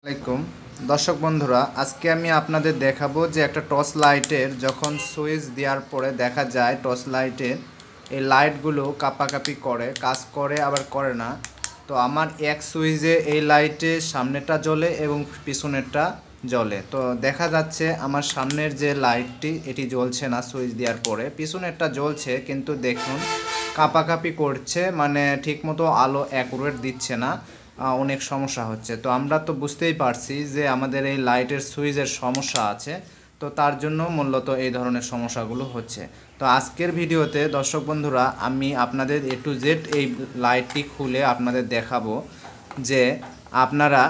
আসসালামাইকুম দর্শক বন্ধুরা, আজকে আমি আপনাদের দেখাবো যে একটা টর্চ লাইটের যখন সুইচ দেওয়ার পরে দেখা যায় টর্চ লাইটের এই লাইটগুলো কাঁপাকাঁপি করে, কাজ করে আবার করে না। তো আমার এক সুইচে এই লাইটের সামনেরটা জ্বলে এবং পিছনেরটা জ্বলে। তো দেখা যাচ্ছে আমার সামনের যে লাইটটি এটি জ্বলছে না সুইচ দেওয়ার পরে, পিছনেরটা জ্বলছে কিন্তু দেখুন কাঁপাকাঁপি করছে, মানে ঠিকমতো আলো অ্যাকুরেট দিচ্ছে না, অনেক সমস্যা হচ্ছে। তো আমরা তো বুঝতেই পারছি যে আমাদের এই লাইটের সুইচের সমস্যা আছে, তো তার জন্য মূলত এই ধরনের সমস্যাগুলো হচ্ছে। তো আজকের ভিডিওতে দর্শক বন্ধুরা আমি আপনাদের A to Z এই লাইটটি খুলে আপনাদের দেখাবো যে আপনারা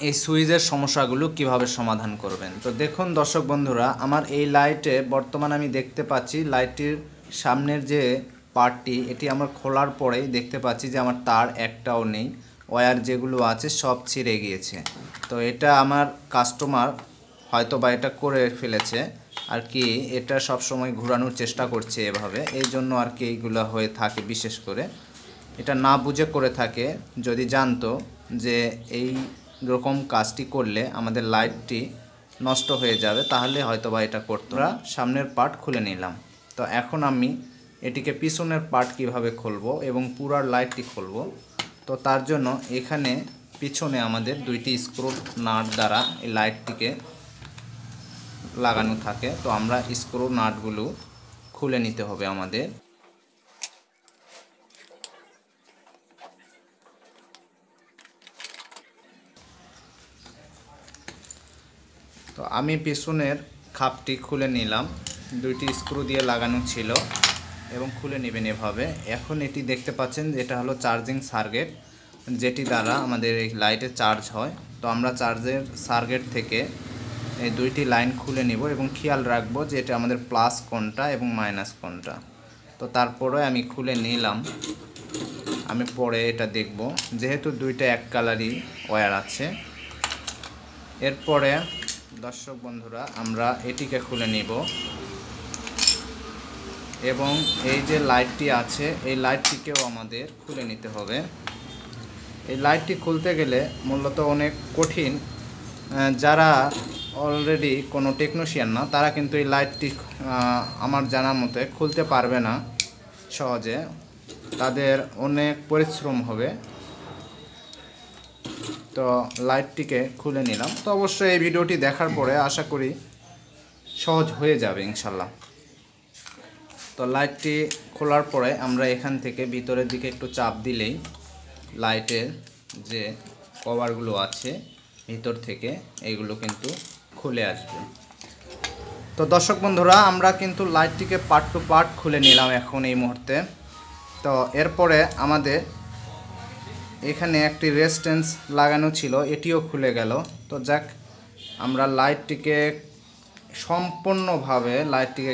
এই সুইচের সমস্যাগুলো কিভাবে সমাধান করবেন। তো দেখুন দর্শক বন্ধুরা, আমার এই লাইটে বর্তমানে আমি দেখতে পাচ্ছি লাইটটির সামনের যে পার্টটি এটি আমার খোলার পরেই দেখতে পাচ্ছি যে আমার তার একটাও নেই, ওয়্যার যেগুলো আছে সব ছিঁড়ে গিয়েছে। তো এটা আমার কাস্টমার হয়তো বা এটা করে ফেলেছে আর কি, এটা সব সময় ঘোরানোর চেষ্টা করছে এভাবে, এই জন্য আর কি এইগুলো হয়ে থাকে। বিশেষ করে এটা না বুঝে করে থাকে, যদি জানতো যে এই রকম কাজটি করলে আমাদের লাইটটি নষ্ট হয়ে যাবে তাহলে হয়তো বা এটা করতো না। সামনের পার্ট খুলে নিলাম। তো এখন আমি এটিকে পিছনের পার্ট কিভাবে খুলবো এবং পুরো লাইটটি খুলবো, তো তার জন্য এখানে পিছনে আমাদের দুইটি স্ক্রু নাট দ্বারা এই লাইটটিকে লাগানো থাকে। তো আমরা স্ক্রু নাটগুলো খুলে নিতে হবে আমাদের। তো আমি পিছনের খাপটি খুলে নিলাম, দুইটি স্ক্রু দিয়ে লাগানো ছিল এবং খুলে নেবেন এভাবে। এখন এটি দেখতে পাচ্ছেন এটা হলো চার্জিং সার্কিট, যেটি দ্বারা আমাদের এই লাইটে চার্জ হয়। তো আমরা চার্জের সার্কিট থেকে এই দুইটি লাইন খুলে নিব এবং খেয়াল রাখবো যে এটা আমাদের প্লাস কোনটা এবং মাইনাস কোনটা। তো তারপরে আমি খুলে নিলাম, আমি পরে এটা দেখব, যেহেতু দুইটা এক কালারই ওয়্যার আছে। এরপরে দর্শক বন্ধুরা আমরা এটিকে খুলে নিব এবং এই যে লাইটটি আছে এই লাইটটিকেও আমাদের খুলে নিতে হবে। এই লাইটটি খুলতে গেলে মূলত অনেক কঠিন, যারা অলরেডি কোনো টেকনিশিয়ান না তারা কিন্তু এই লাইটটি আমার জানা মতে খুলতে পারবে না সহজে, তাদের অনেক পরিশ্রম হবে। তো লাইটটিকে খুলে নিলাম। তো অবশ্যই এই ভিডিওটি দেখার পরে আশা করি সহজ হয়ে যাবে ইনশাল্লাহ। তো লাইটটি খোলার পরে আমরা এখান থেকে ভিতরের দিকে একটু চাপ দিলেই লাইটের যে কভারগুলো আছে ভিতর থেকে এইগুলো কিন্তু খুলে আসবে। তো দর্শক বন্ধুরা আমরা কিন্তু লাইটটিকে পার্ট টু পার্ট খুলে নিলাম এখন এই মুহূর্তে। তো এরপরে আমাদের এখানে একটি রেজিস্ট্যান্স লাগানো ছিল, এটিও খুলে গেল। তো যাক, আমরা লাইটটিকে সম্পূর্ণভাবে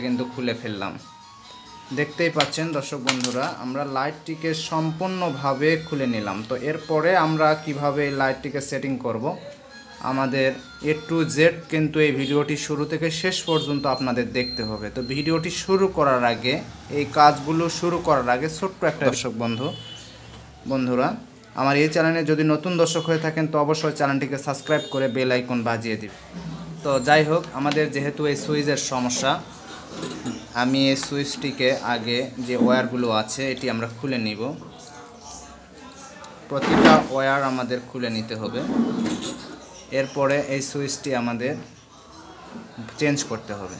কিন্তু খুলে ফেললাম। দেখতেই পাচ্ছেন দর্শক বন্ধুরা, আমরা লাইটটিকে সম্পূর্ণভাবে খুলে নিলাম। তো এরপরে আমরা কিভাবে এই লাইটটিকে সেটিং করব, আমাদের A to Z কিন্তু এই ভিডিওটি শুরু থেকে শেষ পর্যন্ত আপনাদের দেখতে হবে। তো ভিডিওটি শুরু করার আগে, এই কাজগুলো শুরু করার আগে ছোট্ট একটা দর্শক বন্ধুরা আমার এই চ্যানেলে যদি নতুন দর্শক হয়ে থাকেন তো অবশ্যই চ্যানেলটিকে সাবস্ক্রাইব করে বেল আইকন বাজিয়ে দিবেন। তো যাই হোক, আমাদের যেহেতু এই সুইচের সমস্যা, আমি এই সুইচটিকে আগে যে ওয়্যারগুলো আছে এটি আমরা খুলে নিব। প্রতিটা ওয়্যার আমাদের খুলে নিতে হবে, এরপরে এই সুইচটি আমাদের চেঞ্জ করতে হবে।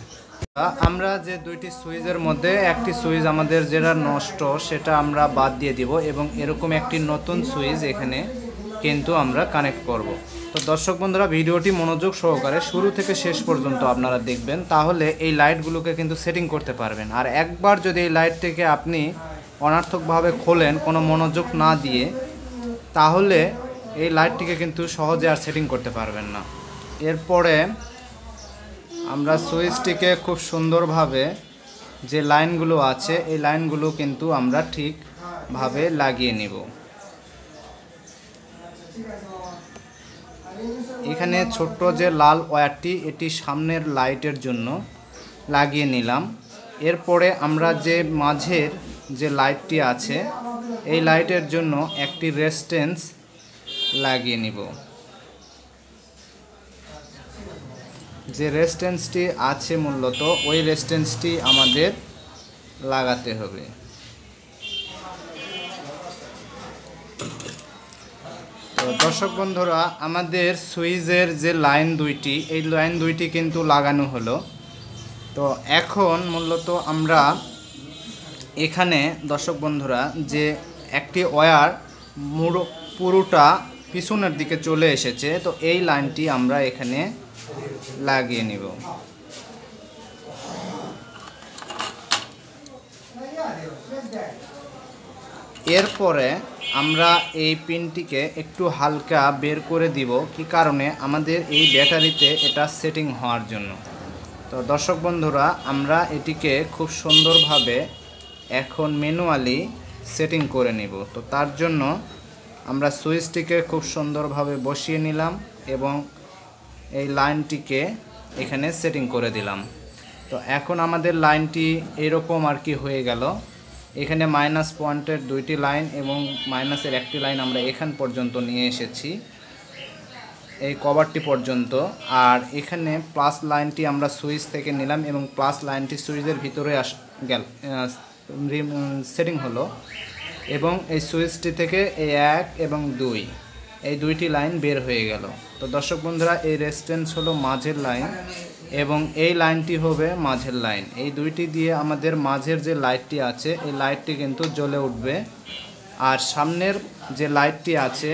আমরা যে দুইটি সুইচের মধ্যে একটি সুইচ আমাদের যেটা নষ্ট সেটা আমরা বাদ দিয়ে দিব এবং এরকম একটি নতুন সুইচ এখানে কিন্তু আমরা কানেক্ট করব। তো দর্শক বন্ধুরা ভিডিওটি মনোযোগ সহকারে শুরু থেকে শেষ পর্যন্ত আপনারা দেখবেন, তাহলে এই লাইটগুলোকে কিন্তু সেটিং করতে পারবেন। আর একবার যদি এই লাইটটিকে আপনি অনার্থকভাবে খোলেন কোনো মনোযোগ না দিয়ে, তাহলে এই লাইটটিকে কিন্তু সহজে আর সেটিং করতে পারবেন না। এরপরে আমরা সুইচটিকে খুব সুন্দরভাবে যে লাইনগুলো আছে এই লাইনগুলো কিন্তু আমরা ঠিকভাবে লাগিয়ে নিব। এখানে ছোট্ট যে লাল ওয়্যারটি এটি সামনের লাইটের জন্য লাগিয়ে নিলাম। এরপরে আমরা যে মাঝের যে লাইটটি আছে এই লাইটের জন্য একটি রেজিস্ট্যান্স লাগিয়ে নিব। যে রেজিস্ট্যান্সটি আছে মূলত ওই রেজিস্ট্যান্সটি আমাদের লাগাতে হবে। তো দর্শক বন্ধুরা, আমাদের সুইচের যে লাইন দুইটি, এই লাইন দুইটি কিন্তু লাগানো হলো। তো এখন মূলত আমরা এখানে দর্শক বন্ধুরা যে একটি ওয়্যার পুরোটা পিছনের দিকে চলে এসেছে, তো এই লাইনটি আমরা এখানে লাগিয়ে নিব। এরপরে আমরা এই পিনটিকে একটু হালকা বের করে দিব, কি কারণে আমাদের এই ব্যাটারিতে এটা সেটিং হওয়ার জন্য। তো দর্শক বন্ধুরা, আমরা এটিকে খুব সুন্দরভাবে এখন ম্যানুয়ালি সেটিং করে নিব। তো তার জন্য আমরা সুইচটিকে খুব সুন্দরভাবে বসিয়ে নিলাম এবং এই লাইনটিকে এখানে সেটিং করে দিলাম। তো এখন আমাদের লাইনটি এরকম আর কি হয়ে গেল। এখানে মাইনাস পয়েন্টের দুইটি লাইন এবং মাইনাসের একটি লাইন আমরা এখান পর্যন্ত নিয়ে এসেছি, এই কভারটি পর্যন্ত। আর এখানে প্লাস লাইনটি আমরা সুইচ থেকে নিলাম এবং প্লাস লাইনটি সুইচের ভিতরে সেটিং হলো এবং এই সুইচটি থেকে এই 1 এবং 2 এই দুইটি লাইন বের হয়ে গেল। তো দর্শক বন্ধুরা, এই রেজিস্ট্যান্স হলো মাঝের লাইন এবং এই লাইনটি হবে মাঝের লাইন। এই দুইটি দিয়ে আমাদের মাঝের যে লাইটটি আছে এই লাইটটি কিন্তু জ্বলে উঠবে। আর সামনের যে লাইটটি আছে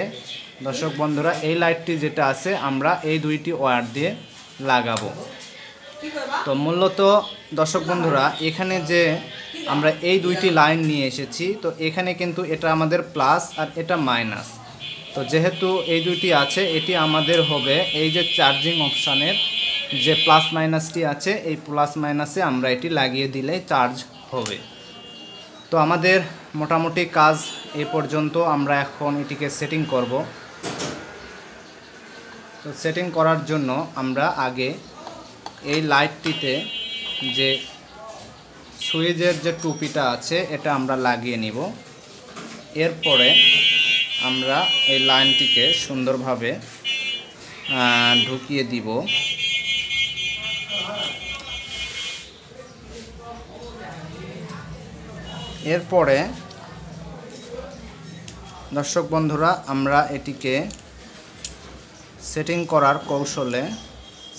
দর্শক বন্ধুরা, এই লাইটটি যেটা আছে আমরা এই দুইটি ওয়্যার দিয়ে লাগাবো। তো মূলত দর্শক বন্ধুরা, এখানে যে আমরা এই দুইটি লাইন নিয়ে এসেছি, তো এখানে কিন্তু এটা আমাদের প্লাস আর এটা মাইনাস। তো যেহেতু এই দুইটি আছে, এটি আমাদের হবে এই যে চার্জিং অপশানের যে প্লাস মাইনাসটি আছে, এই প্লাস মাইনাসে আমরা এটি লাগিয়ে দিলে চার্জ হবে। তো আমাদের মোটামুটি কাজ এই পর্যন্ত। আমরা এখন এটিকে সেটিং করব। তো সেটিং করার জন্য আমরা আগে এই লাইটটিতে যে সুইচের যে টুপিটা আছে এটা আমরা লাগিয়ে নিব। এরপরে আমরা এই লাইনটিকে সুন্দরভাবে ঢুকিয়ে দিব। এরপরে দর্শক বন্ধুরা, আমরা এটিকে সেটিং করার কৌশলে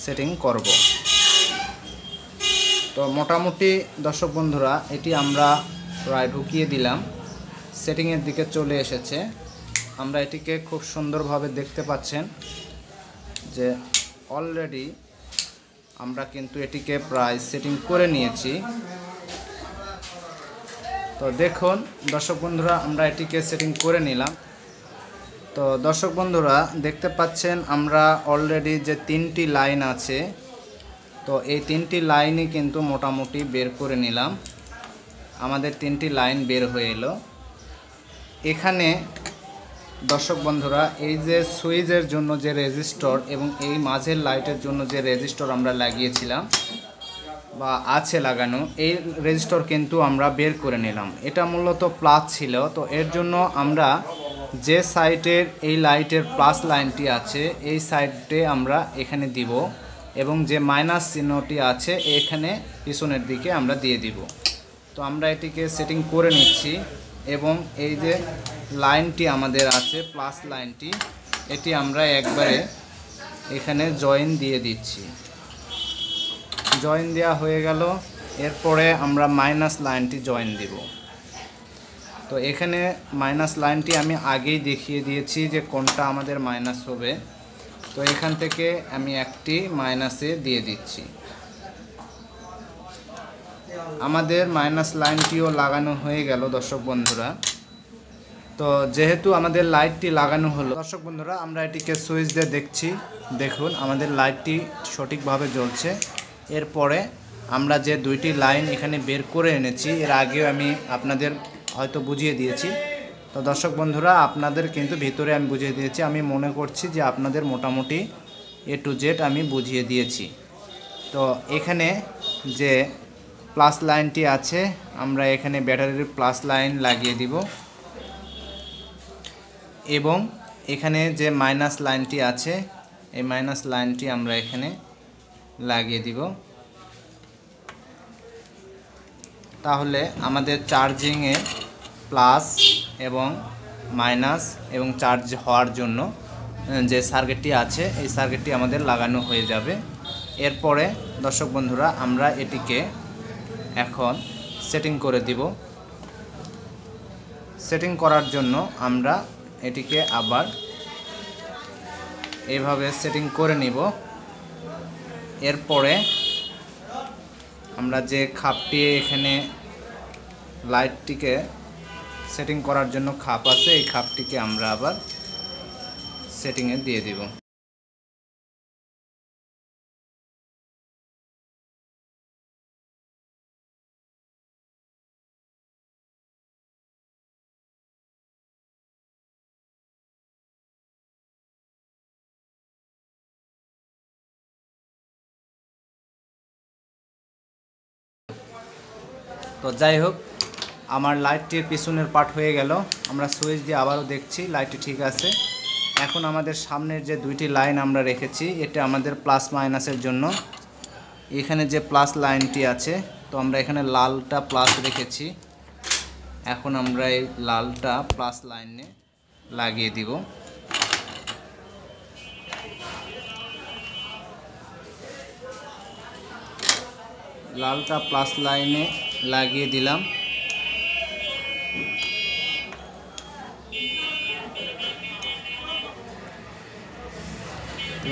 সেটিং করব। তো মোটামুটি দর্শক বন্ধুরা, এটি আমরা প্রায় ঢুকিয়ে দিলাম, সেটিংয়ের দিকে চলে এসেছে। আমরা এটিকে খুব সুন্দরভাবে দেখতে পাচ্ছেন যে অলরেডি আমরা কিন্তু এটিকে প্রায় সেটিং করে নিয়েছি। তো দেখুন দর্শক বন্ধুরা, আমরা এটিকে সেটিং করে নিলাম। তো দর্শক বন্ধুরা, দেখতে পাচ্ছেন আমরা অলরেডি যে 3টি লাইন আছে, তো এই 3টি লাইনই কিন্তু মোটামুটি বের করে নিলাম। আমাদের 3টি লাইন বের হয়ে এলো। এখানে দর্শক বন্ধুরা, এই যে সুইচের জন্য যে রেজিস্টর এবং এই মাঝের লাইটের জন্য যে রেজিস্টর আমরা লাগিয়েছিলাম বা আছে লাগানো, এই রেজিস্টর কিন্তু আমরা বের করে নিলাম। এটা মূলত প্লাস ছিল, তো এর জন্য আমরা যে সাইডের এই লাইটের প্লাস লাইনটি আছে এই সাইডে আমরা এখানে দিব এবং যে মাইনাস চিহ্নটি আছে এখানে পিছনের দিকে আমরা দিয়ে দিব। তো আমরা এটিকে সেটিং করে নিচ্ছি এবং এই যে লাইনটি আমাদের আছে প্লাস লাইনটি, এটি আমরা একবারে এখানে জয়েন দিয়ে দিচ্ছি। জয়েন দেওয়া হয়ে গেল। এরপরে আমরা মাইনাস লাইনটি জয়েন দিব। তো এখানে মাইনাস লাইনটি আমি আগেই দেখিয়ে দিয়েছি যে কোনটা আমাদের মাইনাস হবে। তো এখান থেকে আমি একটি মাইনাসে দিয়ে দিচ্ছি। আমাদের মাইনাস লাইনটিও লাগানো হয়ে গেল দর্শক বন্ধুরা। তো যেহেতু আমাদের লাইটটি লাগানো হলো দর্শক বন্ধুরা, আমরা এটিকে সুইচ দিয়ে দেখছি। দেখুন আমাদের লাইটটি সঠিকভাবে জ্বলছে। এরপরে আমরা যে 2টি লাইন এখানে বের করে এনেছি, এর আগেও আমি আপনাদের হয়তো বুঝিয়ে দিয়েছি। তো দর্শক বন্ধুরা, আপনাদের কিন্তু ভিতরে আমি বুঝিয়ে দিয়েছি। আমি মনে করছি যে আপনাদের মোটামুটি A to Z আমি বুঝিয়ে দিয়েছি। তো এখানে যে প্লাস লাইনটি আছে, আমরা এখানে ব্যাটারির প্লাস লাইন লাগিয়ে দিব এবং এখানে যে মাইনাস লাইনটি আছে এই মাইনাস লাইনটি আমরা এখানে লাগিয়ে দিব। তাহলে আমাদের চার্জিংয়ে প্লাস এবং মাইনাস এবং চার্জ হওয়ার জন্য যে সার্কিটটি আছে এই সার্কিটটি আমাদের লাগানো হয়ে যাবে। এরপরে দর্শক বন্ধুরা আমরা এটিকে এখন সেটিং করে দিব। সেটিং করার জন্য আমরা এটিকে আবার এইভাবে সেটিং করে নিব। এরপরে আমরা যে খাপটি এখানে লাইটটিকে সেটিং করার জন্য খাপ আছে এই খাপটিকে আমরা আবার সেটিংয়ে দিয়ে দিব। তো যাই হোক, আমার লাইটটির পিছনের পার্ট হয়ে গেল। আমরা সুইচ দিয়ে আবারও দেখছি লাইটটি ঠিক আছে। এখন আমাদের সামনের যে দুইটি লাইন আমরা রেখেছি এটা আমাদের প্লাস মাইনাসের জন্য। এখানে যে প্লাস লাইনটি আছে তো আমরা এখানে লালটা প্লাস রেখেছি। এখন আমরা এই লালটা প্লাস লাইনে লাগিয়ে দিব। লালটা প্লাস লাইনে লাগিয়ে দিলাম।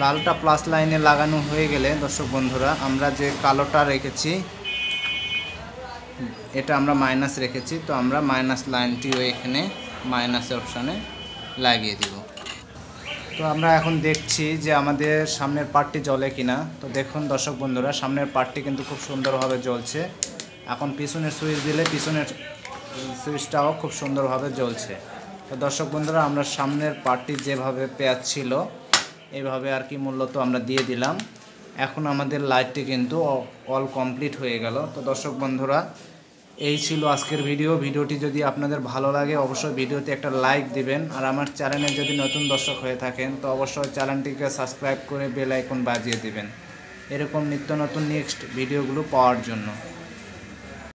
লালটা প্লাস লাইনে লাগানো হয়ে গেলে দর্শক বন্ধুরা আমরা যে কালোটা রেখেছি এটা আমরা মাইনাস রেখেছি, তো আমরা মাইনাস লাইনটিও এখানে মাইনাসের অপশানে লাগিয়ে দিব। তো আমরা এখন দেখছি যে আমাদের সামনের পার্টটি জ্বলে কিনা। তো দেখুন দর্শক বন্ধুরা সামনের পার্টটি কিন্তু খুব সুন্দরভাবে জ্বলছে। এখন পিছনের সুইচ দিলে পিছনের সুইচটাও খুব সুন্দরভাবে জ্বলছে। তো দর্শক বন্ধুরা আমরা সামনের পার্টটি যেভাবে পেঁয়াজ ছিল এইভাবে আর কি মূলত আমরা দিয়ে দিলাম। এখন আমাদের লাইটটি কিন্তু অল কমপ্লিট হয়ে গেল। তো দর্শক বন্ধুরা এই ছিল আজকের ভিডিওটি যদি আপনাদের ভালো লাগে অবশ্যই ভিডিওতে একটা লাইক দিবেন। আর আমার চ্যানেলে যদি নতুন দর্শক হয়ে থাকেন তো অবশ্যই চ্যানেলটিকে সাবস্ক্রাইব করে বেল আইকন বাজিয়ে দিবেন এরকম নিত্য নতুন নেক্সট ভিডিওগুলো পাওয়ার জন্য।